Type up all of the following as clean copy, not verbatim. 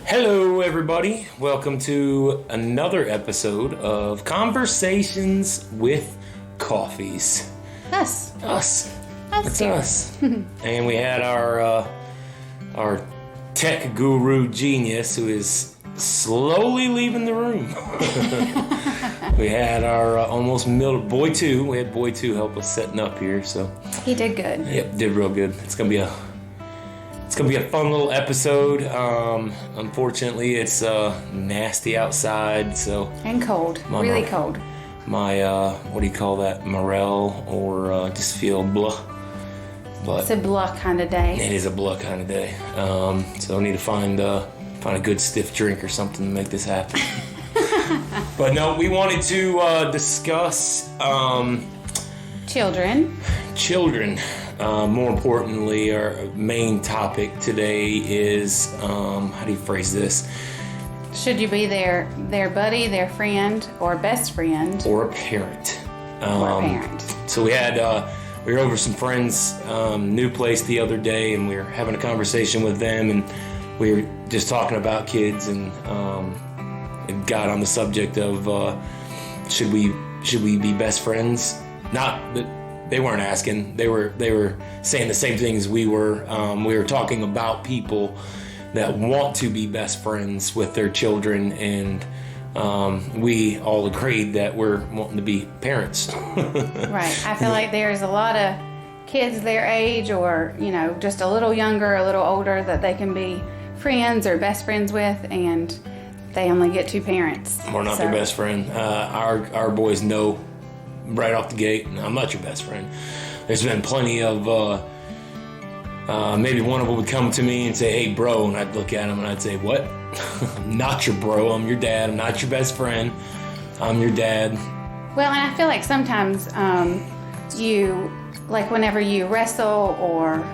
Hello, everybody. Welcome to another episode of Conversations with Coffees. Us. It's us. And we had our tech guru genius who is slowly leaving the room. We had our almost middle boy two. We had boy two help us setting up here. So He did good. yep, did real good. It's gonna be a fun little episode. Unfortunately, it's nasty outside, so And cold. Really cold. my what do you call that? Morale or just feel blah. But It's a blah kind of day. it is a blah kind of day. So I need to find a good stiff drink or something to make this happen. But no, we wanted to discuss Children. children. More importantly, our main topic today is how do you phrase this? Should you be their buddy, their friend, or best friend, Or a parent. or a parent? So we were over some friends' new place the other day, and we were having a conversation with them, and we were just talking about kids, and it got on the subject of should we be best friends? Not that they weren't asking; they were saying the same things we were. We were talking about people that want to be best friends with their children, and we all agreed that we're wanting to be parents. Right. I feel like there's a lot of kids their age, or just a little younger, a little older, that they can be friends or best friends with, and they only get two parents. We're not their best friend. Our boys know right off the gate, I'm not your best friend. There's been plenty of maybe one of them would come to me and say, "Hey, bro," and I'd look at him and I'd say, "What? I'm not your bro. I'm your dad. I'm not your best friend. I'm your dad." Well, and I feel like sometimes you, like whenever you wrestle or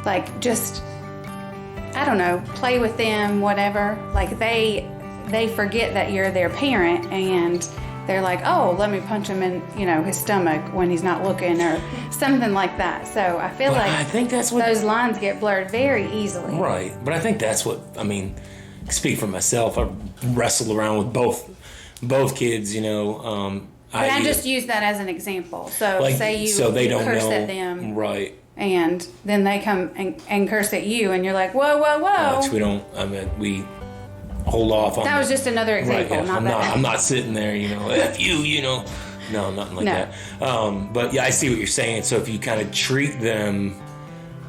like just, I don't know, play with them, whatever, like they forget that you're their parent, and they're like, "Oh, let me punch him in, his stomach when he's not looking," or something like that. So I feel like I think that's what those lines get blurred very easily. Right, but I think that's what speak for myself. I wrestled around with both kids, But I just use that as an example. So say they you don't curse know, at them, right? and then they come and curse at you, and you're like, "Whoa, whoa, whoa!" Which we don't. We hold off on. That was just another example, right, yeah. I'm not sitting there, F you, No, nothing like that. But yeah, I see what you're saying. So if you kind of treat them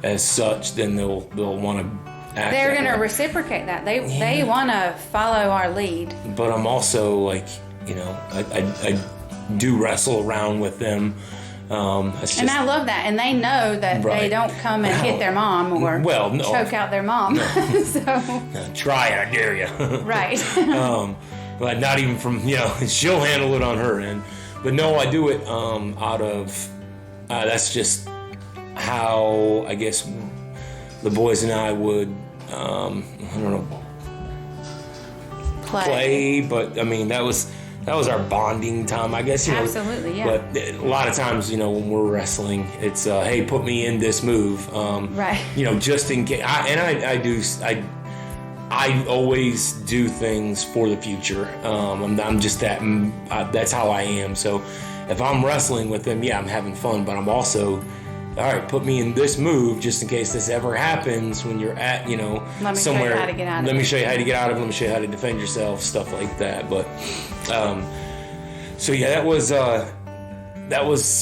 as such, then they'll want to act. They're going to reciprocate that. They want to follow our lead. But I'm also like, I do wrestle around with them. And I love that. And they know that Right. they don't come and hit their mom or choke out their mom. No. So Try it, I dare you. right. But not even from, she'll handle it on her end. But no, I do it out of, that's just how, I guess, the boys and I would, I don't know, play. But, that was our bonding time, I guess. Absolutely, yeah. But a lot of times, when we're wrestling, it's, hey, put me in this move. Right. Just in case. I always do things for the future. I'm just that. That's how I am. So if I'm wrestling with them, yeah, I'm having fun. But I'm also, all right, put me in this move just in case this ever happens when you're at, Let me somewhere. show you how to get out of it. Let me show you how to get out of it. Let me show you how to defend yourself, stuff like that. But so yeah, that was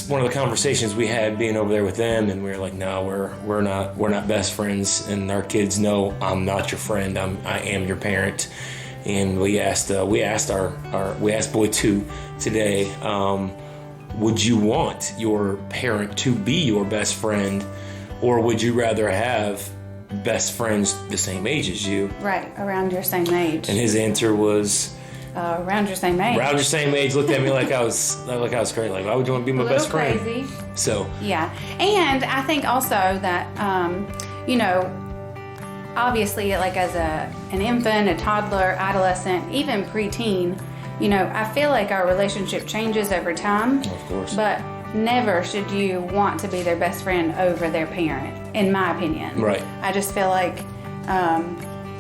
one of the conversations we had being over there with them, and we were like, no, we're not best friends, and our kids know I'm not your friend. I am your parent. And we asked boy two today, would you want your parent to be your best friend, or would you rather have best friends the same age as you? Right, around your same age. And his answer was, around your same age. around your same age. Looked at me like I was crazy. Like, why would you want to be my best friend? Crazy. So yeah, and I think also that obviously, like as an infant, a toddler, adolescent, even preteen, I feel like our relationship changes over time. of course, But never should you want to be their best friend over their parent, in my opinion. Right. I just feel like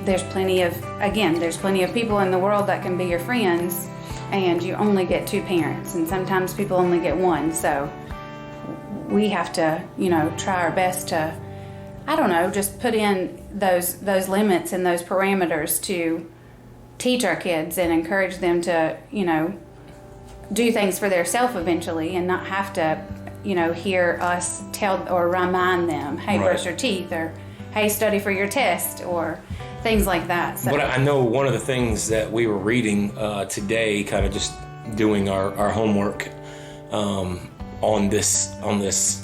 there's plenty of people in the world that can be your friends, and you only get two parents, and sometimes people only get one. So we have to, try our best to, I don't know, just put in those limits and those parameters to teach our kids and encourage them to, do things for themselves eventually, and not have to, hear us tell or remind them, hey, brush your teeth, or hey, study for your test, or things like that. So. But I know one of the things that we were reading today, kind of just doing our homework on this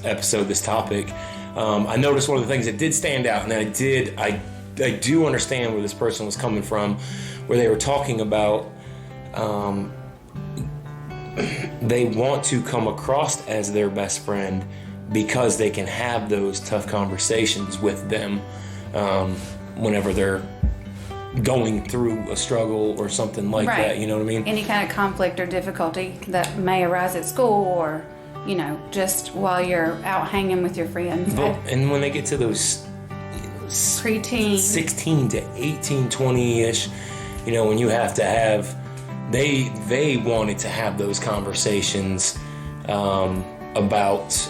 episode, this topic, I noticed one of the things that did stand out, and I do understand where this person was coming from, where they were talking about they want to come across as their best friend because they can have those tough conversations with them whenever they're going through a struggle or something like that. You know what I mean? Any kind of conflict or difficulty that may arise at school, or just while you're out hanging with your friends. And when they get to those preteen 16 to 18, 20-ish, when you have to have, they wanted to have those conversations about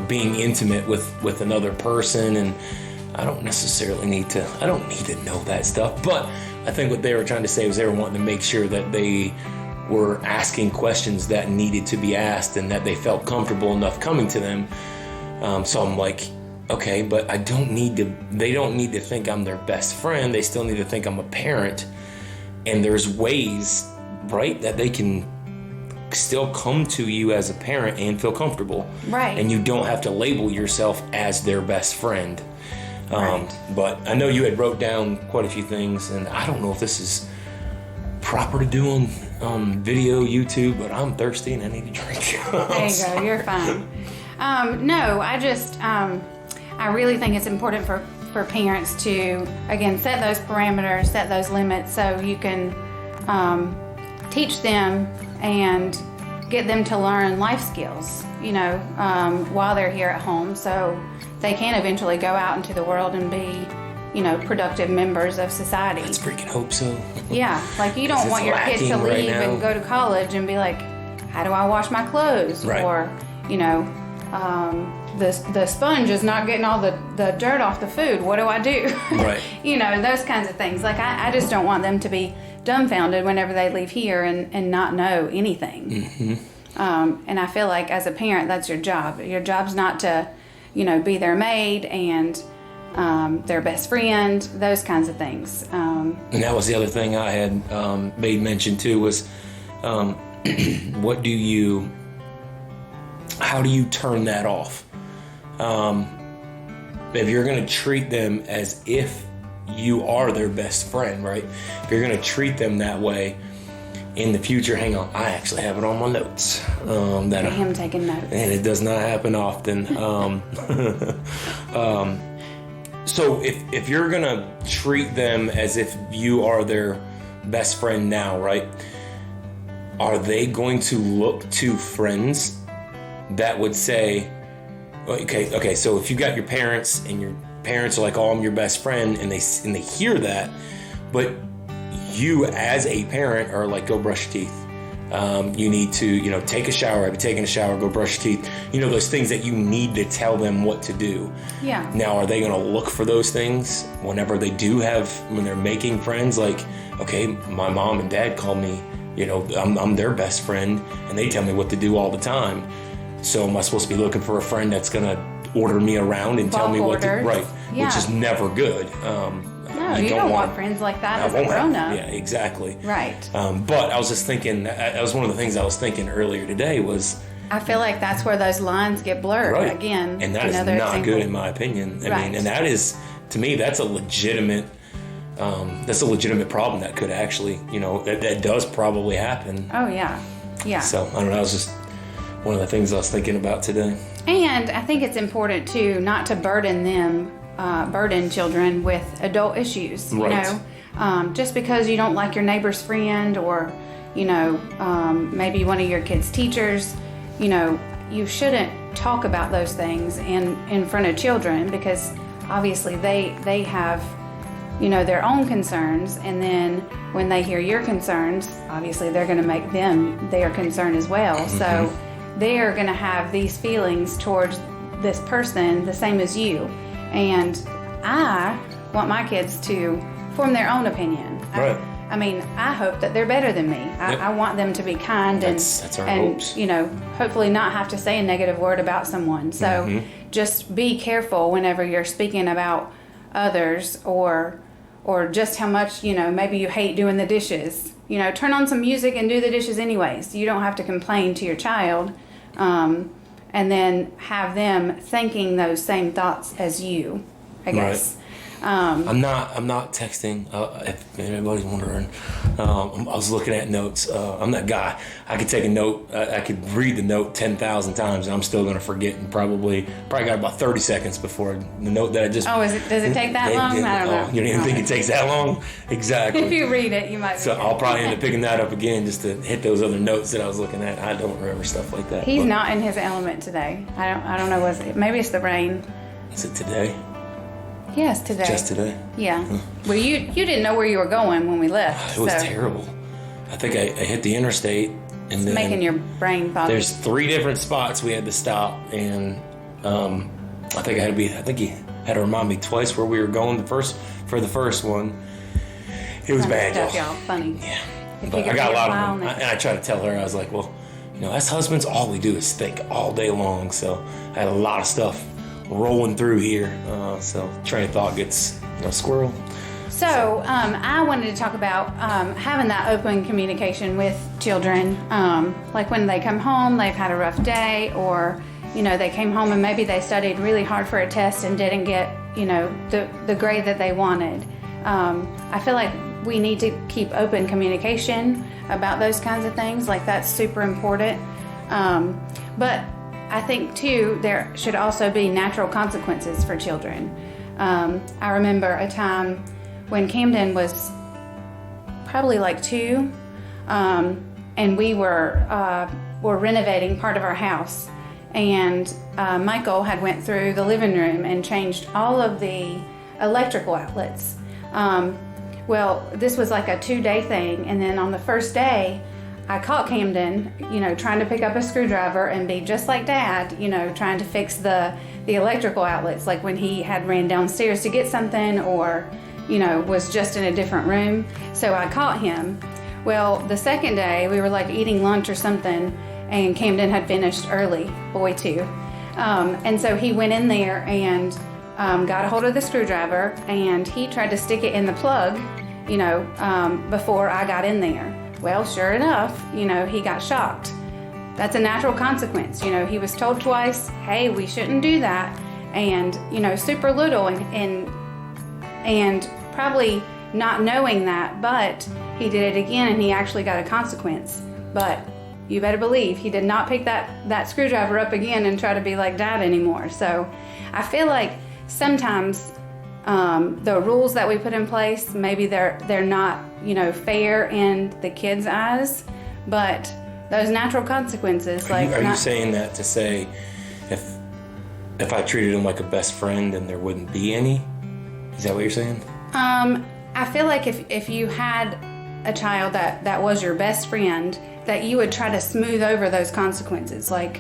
being intimate with another person, and I don't need to know that stuff. But I think what they were trying to say was they were wanting to make sure that they were asking questions that needed to be asked, and that they felt comfortable enough coming to them. So I'm like, okay, but they don't need to think I'm their best friend. They still need to think I'm a parent. And there's ways, right, that they can still come to you as a parent and feel comfortable. Right. And you don't have to label yourself as their best friend. Right. But I know you had wrote down quite a few things, and I don't know if this is proper to do on video, YouTube, but I'm thirsty and I need a drink. There you go. You're fine. No, I really think it's important for parents to, again, set those parameters, set those limits, so you can teach them and get them to learn life skills, while they're here at home, so they can eventually go out into the world and be, productive members of society. Let's freaking hope so. Yeah, like you don't want your kid to leave and go to college and be like, how do I wash my clothes? Right. Or, the sponge is not getting all the dirt off the food. What do I do? Right. Those kinds of things. Like I just don't want them to be dumbfounded whenever they leave here and not know anything. Mm-hmm. And I feel like as a parent, that's your job. Your job's not to, be their maid and their best friend, those kinds of things. And that was the other thing I had made mention too was, how do you turn that off? If you're going to treat them as if you are their best friend, right? If you're going to treat them that way in the future, hang on, I actually have it on my notes. Him taking notes. And it does not happen often. So if you're going to treat them as if you are their best friend now, right? Are they going to look to friends that would say, okay, so if you got your parents and your parents are like, oh, I'm your best friend, and they hear that, but you as a parent are like, go brush your teeth. You need to, take a shower. Have you taken a shower? Go brush your teeth. Those things that you need to tell them what to do. Yeah. Now, are they going to look for those things whenever when they're making friends? Like, okay, my mom and dad call me, I'm their best friend, and they tell me what to do all the time. So am I supposed to be looking for a friend that's going to order me around and tell me what to do? Right. Yeah. Which is never good. No, you don't want friends like that as a grown-up. Yeah, exactly. Right. But I was just thinking, that was one of the things I was thinking earlier today was... I feel like that's where those lines get blurred again. And that is not good in my opinion. I mean, and that is, to me, that's a legitimate problem that could actually, that does probably happen. Oh, yeah. Yeah. So, I don't know, that was just one of the things I was thinking about today. And I think it's important, too, not to burden children with adult issues, right. Just because you don't like your neighbor's friend or, maybe one of your kids' teachers, you shouldn't talk about those things in front of children, because obviously they have their own concerns, and then when they hear your concerns, obviously they're going to make them their concern as well. So they're going to have these feelings towards this person the same as you. And I want my kids to form their own opinion. Right. I hope that they're better than me. I want them to be kind that's our and hopes. hopefully not have to say a negative word about someone. So just be careful whenever you're speaking about others, or just how much, maybe you hate doing the dishes. Turn on some music and do the dishes anyways. You don't have to complain to your child, and then have them thinking those same thoughts as you, I guess. Right. I'm not texting. If anybody's wondering, I was looking at notes. I'm that guy. I could take a note. I could read the note 10,000 times, and I'm still going to forget. And probably got about 30 seconds before the note that I just. Oh, does it take that long? I don't know. You don't even think it takes that long? Exactly. If you read it, you might. So I'll probably end up picking that up again just to hit those other notes that I was looking at. I don't remember stuff like that. He's not in his element today. I don't know. Maybe it's the rain. Is it today? Yes, today. Just today? Yeah. Well, you didn't know where you were going when we left. It was terrible. I think I hit the interstate, and then making your brain foggy. There's 3 different spots we had to stop, and I think he had to remind me twice where we were going for the first one. It was bad, y'all. Funny. Yeah. But I got a lot of them, and I tried to tell her, I was like, well, as husbands, all we do is think all day long. So I had a lot of stuff rolling through here, so train of thought gets squirrel. So I wanted to talk about having that open communication with children, like when they come home, they've had a rough day, or they came home and maybe they studied really hard for a test and didn't get the grade that they wanted. I feel like we need to keep open communication about those kinds of things. Like, that's super important. But I think, too, there should also be natural consequences for children. I remember a time when Camden was probably like 2, and we were renovating part of our house. And Michael had went through the living room and changed all of the electrical outlets. Well, this was like a 2-day thing, and then on the first day, I caught Camden, trying to pick up a screwdriver and be just like Dad, trying to fix the electrical outlets, like when he had ran downstairs to get something, or, was just in a different room. So I caught him. Well, the second day, we were like eating lunch or something, and Camden had finished early, boy too. And so he went in there and got a hold of the screwdriver, and he tried to stick it in the plug, before I got in there. Well, sure enough, he got shocked. That's a natural consequence. He was told twice, hey, we shouldn't do that. And, super little and probably not knowing that, but he did it again and he actually got a consequence. But you better believe he did not pick that screwdriver up again and try to be like Dad anymore. So I feel like sometimes the rules that we put in place, maybe they're not, fair in the kids' eyes, but those natural consequences, Are you saying that to say, if I treated him like a best friend, then there wouldn't be any? Is that what you're saying? I feel like if you had a child that was your best friend, that you would try to smooth over those consequences, like,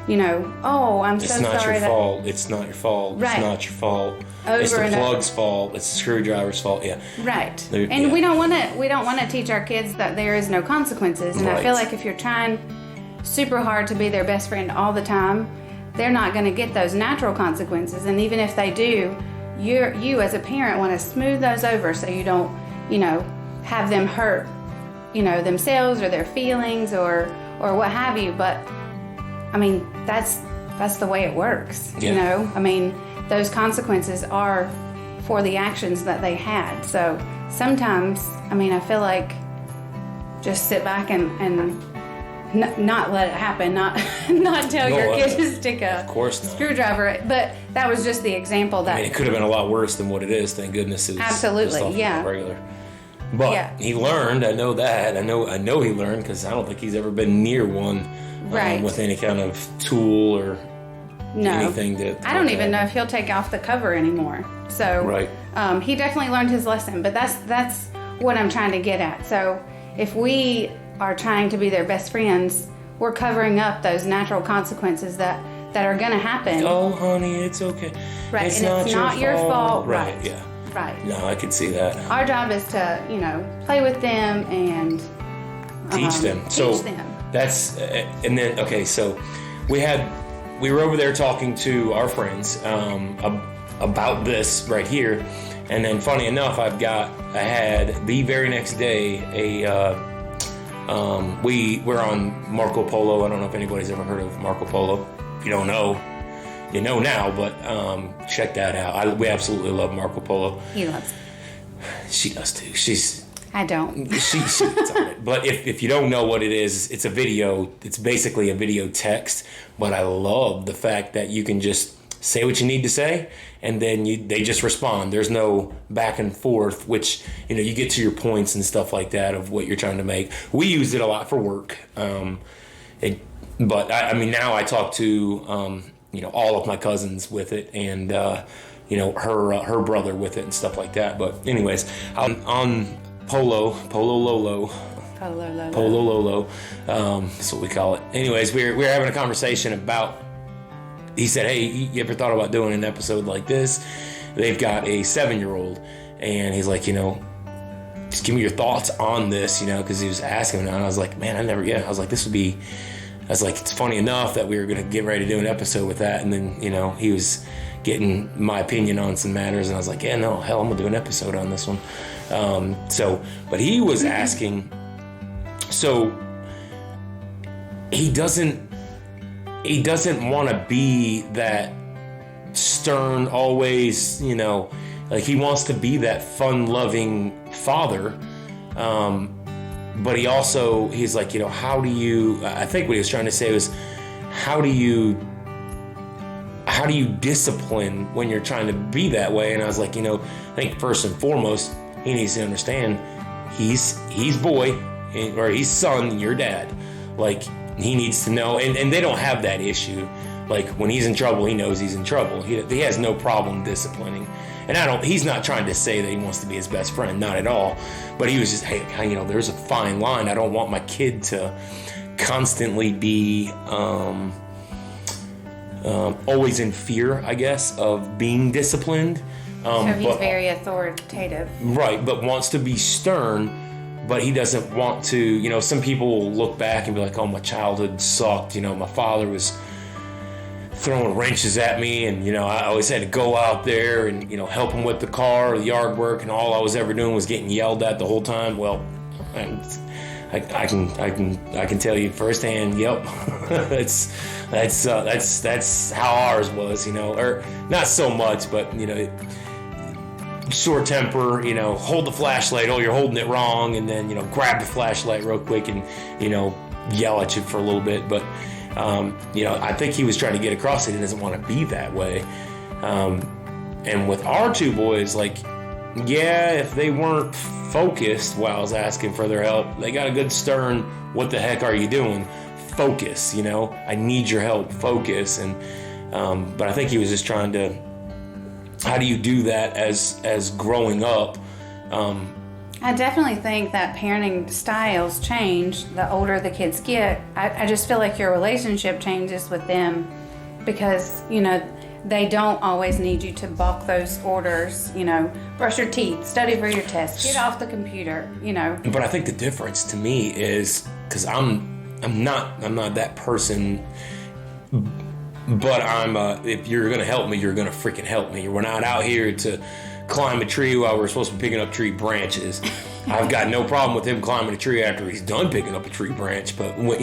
oh, I'm so sorry. It's not your fault. It's not your fault. Right. It's not your fault. It's the plug's fault. It's the screwdriver's fault. Yeah. Right. And we don't want to teach our kids that there is no consequences. And I feel like if you're trying super hard to be their best friend all the time, they're not going to get those natural consequences. And even if they do, you as a parent want to smooth those over so you don't, have them hurt, themselves or their feelings or what have you. But that's the way it works. Yeah. Those consequences are for the actions that they had. So sometimes, I feel like just sit back and not let it happen, not tell your kid to stick a screwdriver. But that was just the example that it could have been a lot worse than what it is. Thank goodness it was absolutely, yeah, regular. But he learned. I know that. I know he learned, because I don't think he's ever been near one with any kind of tool or anything that. I don't even know if he'll take off the cover anymore. So he definitely learned his lesson, but that's what I'm trying to get at. So if we are trying to be their best friends, we're covering up those natural consequences that are going to happen. Oh, honey, it's okay. Right, It's and it's not your fault. Right, Right. yeah. Right. No, I could see that. Our job is to, play with them and Teach them. Teach So them. that's, and then, okay, so we were over there talking to our friends about this right here. And then funny enough, I had the very next day we're on Marco Polo. I don't know if anybody's ever heard of Marco Polo. If you don't know, you know now, but check that out. We absolutely love Marco Polo. He loves it. She does too. I don't. She gets on it. But if you don't know what it is, it's a video. It's basically a video text. But I love the fact that you can just say what you need to say, and then they just respond. There's no back and forth, which you get to your points and stuff like that of what you're trying to make. We used it a lot for work. But I mean, now I talk to all of my cousins with it, and her brother with it and stuff like that. But anyways, on Polo Lolo. That's what we call it. Anyways, we were having a conversation about. He said, "Hey, you ever thought about doing an episode like this?" They've got a 7-year-old, and he's like, just give me your thoughts on this, because he was asking me, and I was like, man, I was like, this would be. I was like, it's funny enough that we were going to get ready to do an episode with that, and then he was getting my opinion on some matters, and I was like, yeah, no, hell, I'm gonna do an episode on this one. But he was asking, so he doesn't want to be that stern, always, like he wants to be that fun-loving father. But he's like, how do you, I think what he was trying to say was, how do you discipline when you're trying to be that way? And I was like, I think first and foremost, he needs to understand he's boy, or he's son, you're dad. Like, he needs to know, and they don't have that issue. Like, when he's in trouble, he knows he's in trouble. He has no problem disciplining. And he's not trying to say that he wants to be his best friend, not at all. But he was just, hey, there's a fine line. I don't want my kid to constantly be always in fear, I guess, of being disciplined. So he's very authoritative. Right, but wants to be stern, but he doesn't want to, some people will look back and be like, oh, my childhood sucked. My father was throwing wrenches at me, and I always had to go out there and help him with the car or the yard work, and all I was ever doing was getting yelled at the whole time. Well, I can tell you firsthand. Yep, that's how ours was. Or not so much, but short temper. Hold the flashlight. Oh, you're holding it wrong, and then grab the flashlight real quick and yell at you for a little bit, but. I think he was trying to get across that he doesn't want to be that way. And with our two boys, like, yeah, if they weren't focused while I was asking for their help, they got a good stern, what the heck are you doing? Focus, I need your help, focus. And, but I think he was just trying to, how do you do that as growing up? I definitely think that parenting styles change the older the kids get. I just feel like your relationship changes with them because, they don't always need you to balk those orders, brush your teeth, study for your test, get off the computer, But I think the difference to me is, because I'm not that person, but if you're going to help me, you're going to freaking help me. We're not out here to climb a tree while we're supposed to be picking up tree branches. I've got no problem with him climbing a tree after he's done picking up a tree branch, but when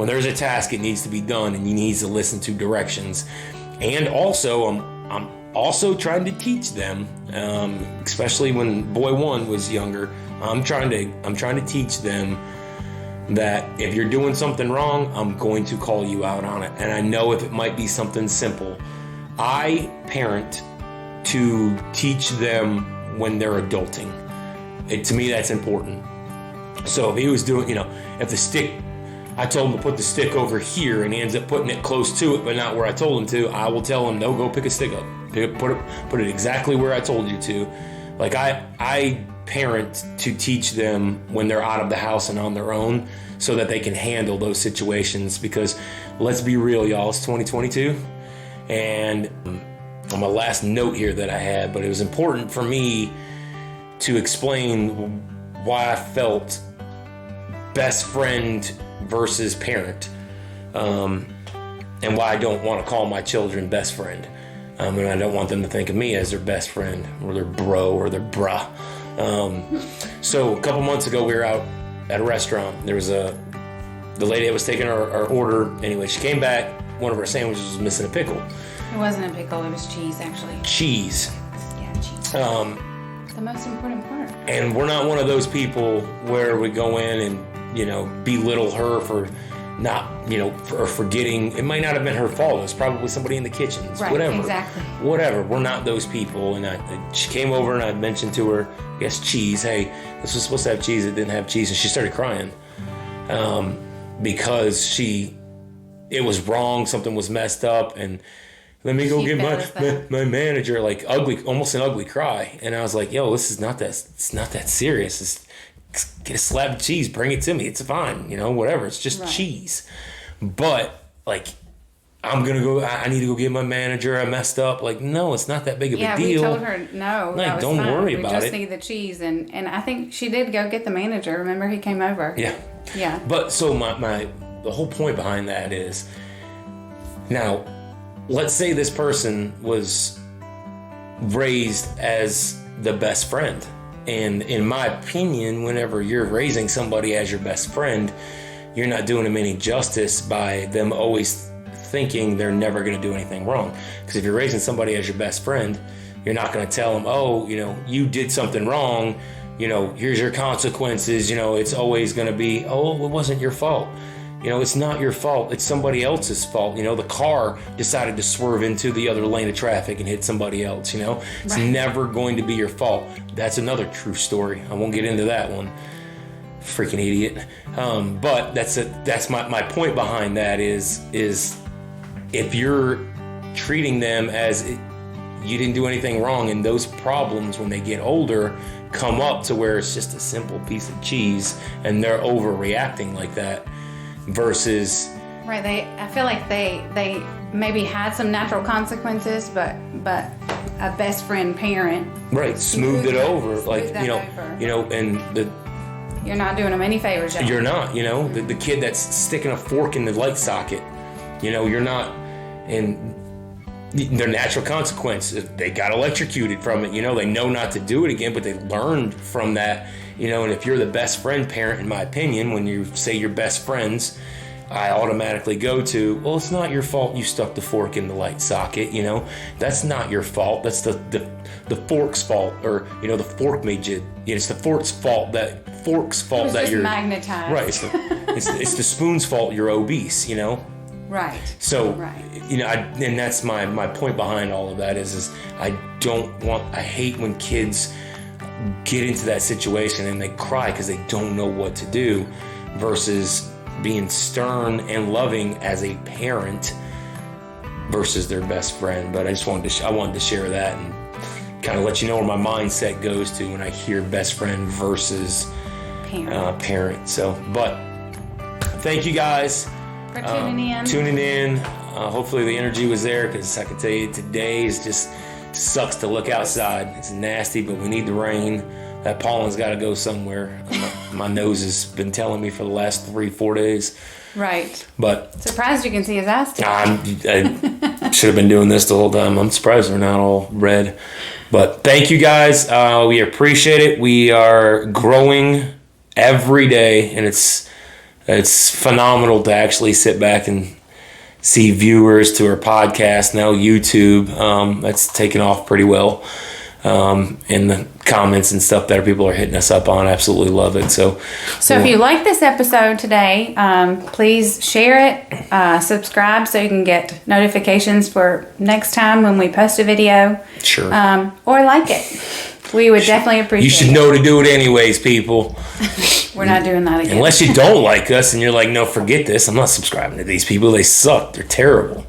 there's a task, it needs to be done, and he needs to listen to directions. And also, I'm also trying to teach them, especially when boy one was younger. I'm trying to teach them that if you're doing something wrong, I'm going to call you out on it. And I know if it might be something simple. I parent to teach them when they're adulting. To me, that's important. So if he was doing, if the stick I told him to put the stick over here, and he ends up putting it close to it, but not where I told him to, I will tell him, no, go pick a stick up. Put it exactly where I told you to. Like, I parent to teach them when they're out of the house and on their own so that they can handle those situations, because let's be real, y'all, it's 2022. And on my last note here that I had, but it was important for me to explain why I felt best friend versus parent, and why I don't want to call my children best friend, and I don't want them to think of me as their best friend or their bro or their bruh. So a couple months ago, we were out at a restaurant. There was the lady that was taking our order. Anyway, she came back. One of our sandwiches was missing a pickle. It wasn't a pickle. It was cheese, actually. Cheese. Yeah, cheese. The most important part. And we're not one of those people where we go in and, belittle her for not, or forgetting. It might not have been her fault. It was probably somebody in the kitchen. Right, whatever. exactly. Whatever. We're not those people. And she came over and I mentioned to her, I guess, cheese. Hey, this was supposed to have cheese. It didn't have cheese. And she started crying because it was wrong. Something was messed up. And let me go get my manager, like almost an ugly cry. And I was like, yo, it's not that serious. Just get a slab of cheese, bring it to me. It's fine, whatever. It's just cheese. But like, I need to go get my manager. I messed up. Like, no, it's not that big of a deal. Yeah, we told her, no, that was don't fine. worry about it. We just need the cheese. And I think she did go get the manager. Remember, he came over. Yeah. Yeah. But so the whole point behind that is, now, let's say this person was raised as the best friend. And in my opinion, whenever you're raising somebody as your best friend, you're not doing them any justice by them always thinking they're never going to do anything wrong. Because if you're raising somebody as your best friend, you're not going to tell them, oh, you did something wrong, here's your consequences, it's always going to be, oh, it wasn't your fault. It's not your fault. It's somebody else's fault. The car decided to swerve into the other lane of traffic and hit somebody else. It's never going to be your fault. That's another true story. I won't get into that one. Freaking idiot. But that's my point behind that is if you're treating them as you didn't do anything wrong, and those problems when they get older come up to where it's just a simple piece of cheese and they're overreacting like that. Versus, right? I feel like they maybe had some natural consequences, but a best friend parent, right, smoothed it over, and you're not doing them any favors. You're not, the kid that's sticking a fork in the light socket, you're not, and their natural consequence, they got electrocuted from it. They know not to do it again, but they learned from that. And if you're the best friend parent, in my opinion, when you say you're best friends, I automatically go to, well, it's not your fault you stuck the fork in the light socket. That's not your fault. That's the fork's fault, or the fork made you. It's the fork's fault that you're magnetized. Right. It's the spoon's fault you're obese. Right. So, and that's my point behind all of that is I hate when kids get into that situation and they cry because they don't know what to do, versus being stern and loving as a parent versus their best friend. But I wanted to share that and kind of let you know where my mindset goes to when I hear best friend versus parent. So, but thank you guys for tuning in. Hopefully the energy was there, because I can tell you today is just sucks to look outside. It's nasty, but we need the rain. That pollen's got to go somewhere. My nose has been telling me for the last 3-4 days. Right. But surprised you can see his eyes too. I should have been doing this the whole time. I'm surprised they're not all red. But thank you guys. We appreciate it. We are growing every day, and it's phenomenal to actually sit back and see viewers to our podcast, now YouTube. That's taken off pretty well. And the comments and stuff that people are hitting us up on, absolutely love it. So if you like this episode today, please share it, subscribe so you can get notifications for next time when we post a video. Sure. Or like it. We would definitely appreciate it. You should know to do it anyways, people. We're not doing that again. Unless you don't like us and you're like, no, forget this. I'm not subscribing to these people. They suck. They're terrible.